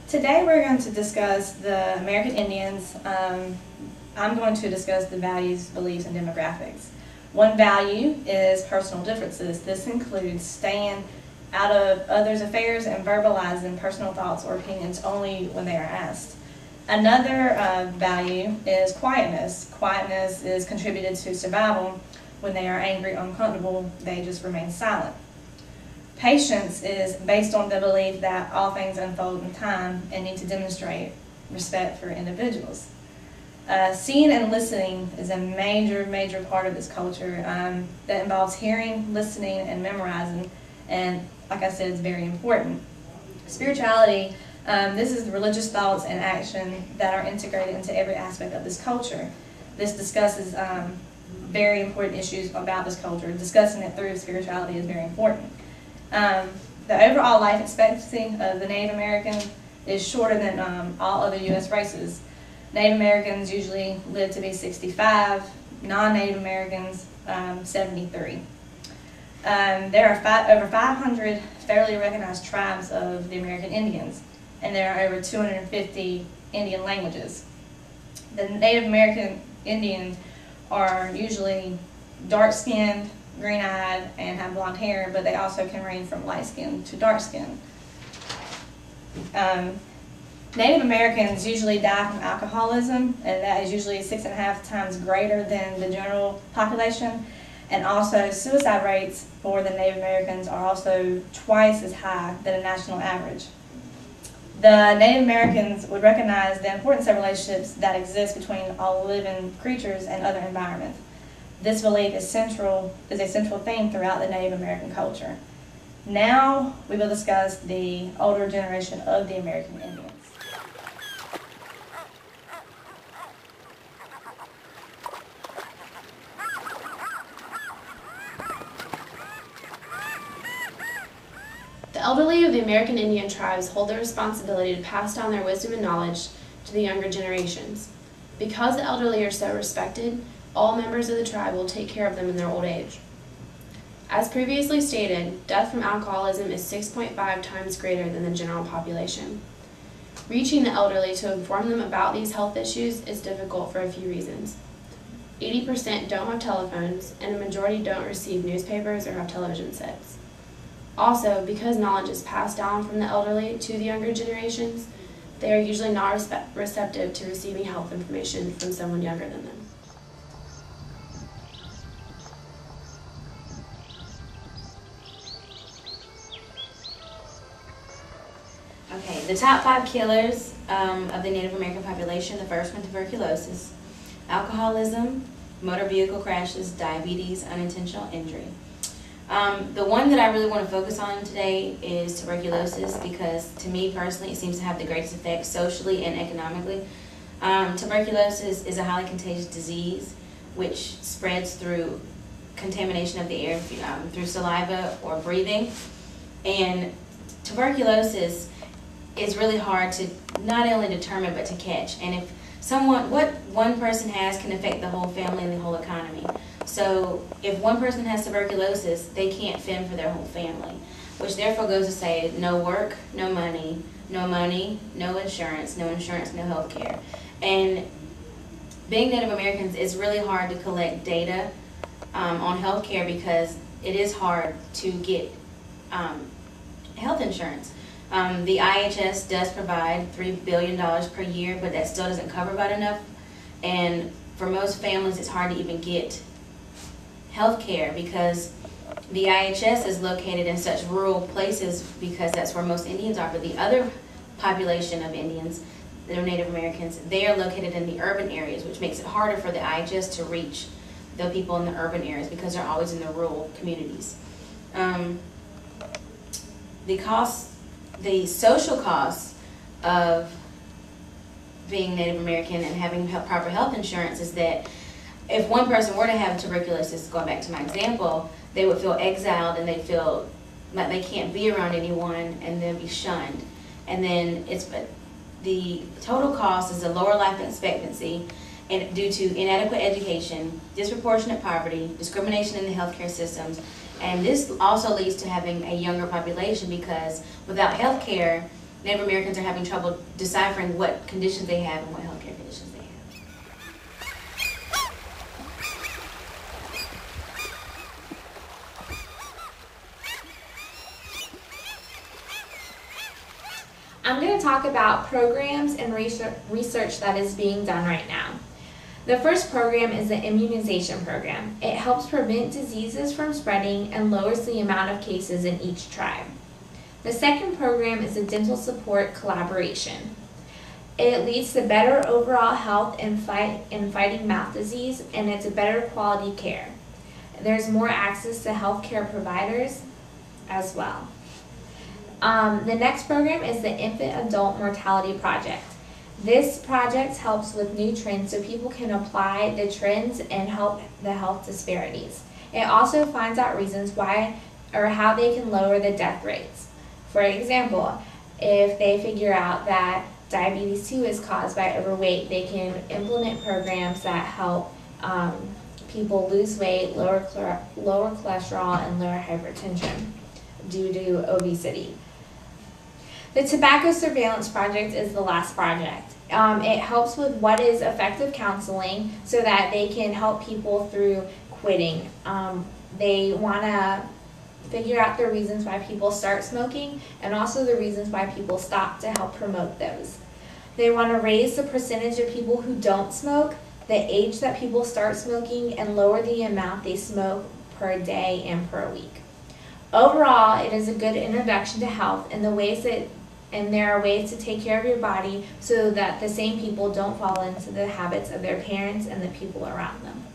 Today we're going to discuss the American Indians. I'm going to discuss the values, beliefs, and demographics. One value is personal differences. This includes staying out of others' affairs and verbalizing personal thoughts or opinions only when they are asked. Another value is quietness. Quietness is contributed to survival. When they are angry or uncomfortable, they just remain silent. Patience is based on the belief that all things unfold in time and need to demonstrate respect for individuals. Seeing and listening is a major part of this culture that involves hearing, listening, and memorizing, and like I said, it's very important. Spirituality, this is the religious thoughts and action that are integrated into every aspect of this culture. This discusses very important issues about this culture. Discussing it through spirituality is very important. The overall life expectancy of the Native American is shorter than all other U.S. races. Native Americans usually live to be 65, non-Native Americans 73. There are over 500 federally recognized tribes of the American Indians, and there are over 250 Indian languages. The Native American Indians are usually dark-skinned, green-eyed, and have blonde hair, but they also can range from light-skinned to dark-skinned. Native Americans usually die from alcoholism, and that is usually 6.5 times greater than the general population. And also, suicide rates for the Native Americans are also twice as high than a national average. The Native Americans would recognize the importance of relationships that exist between all living creatures and other environments. This belief is a central theme throughout the Native American culture. Now we will discuss the older generation of the American Indians. The elderly of the American Indian tribes hold the responsibility to pass down their wisdom and knowledge to the younger generations. Because the elderly are so respected, all members of the tribe will take care of them in their old age. As previously stated, death from alcoholism is 6.5 times greater than the general population. Reaching the elderly to inform them about these health issues is difficult for a few reasons. 80% don't have telephones, and a majority don't receive newspapers or have television sets. Also, because knowledge is passed down from the elderly to the younger generations, they are usually not receptive to receiving health information from someone younger than them. Okay, the top 5 killers of the Native American population: the first one, tuberculosis, alcoholism, motor vehicle crashes, diabetes, unintentional injury. The one that I really want to focus on today is tuberculosis, because to me personally it seems to have the greatest effect socially and economically. Tuberculosis is a highly contagious disease which spreads through contamination of the air through saliva or breathing. And tuberculosis is really hard to not only determine but to catch. And if what one person has can affect the whole family and the whole economy. So if one person has tuberculosis, they can't fend for their whole family, which therefore goes to say no work, no money, no insurance, no health care. And being Native Americans, it's really hard to collect data on health care because it is hard to get health insurance. The IHS does provide $3 billion per year, but that still doesn't cover about enough. And for most families, it's hard to even get health care because the IHS is located in such rural places because that's where most Indians are. But the other population of Indians, that are Native Americans, they are located in the urban areas, which makes it harder for the IHS to reach the people in the urban areas because they're always in the rural communities. The social costs of being Native American and having proper health insurance is that if one person were to have tuberculosis, going back to my example, they would feel exiled and they'd feel like they can't be around anyone and they'll be shunned. And then the total cost is a lower life expectancy and due to inadequate education, disproportionate poverty, discrimination in the healthcare systems, and this also leads to having a younger population because without healthcare, Native Americans are having trouble deciphering what conditions they have and what healthcare conditions they have. I'm going to talk about programs and research that is being done right now. The first program is the immunization program. It helps prevent diseases from spreading and lowers the amount of cases in each tribe. The second program is the dental support collaboration. It leads to better overall health and fighting mouth disease, and it's a better quality care. There's more access to healthcare providers as well. The next program is the Infant Adult Mortality Project. This project helps with new trends so people can apply the trends and help the health disparities. It also finds out reasons why or how they can lower the death rates. For example, if they figure out that diabetes 2 is caused by overweight, they can implement programs that help people lose weight, lower cholesterol, and lower hypertension due to obesity. The Tobacco Surveillance Project is the last project. It helps with what is effective counseling so that they can help people through quitting. They want to figure out the reasons why people start smoking and also the reasons why people stop to help promote those. They want to raise the percentage of people who don't smoke, the age that people start smoking, and lower the amount they smoke per day and per week. Overall, it is a good introduction to health and there are ways to take care of your body so that the same people don't fall into the habits of their parents and the people around them.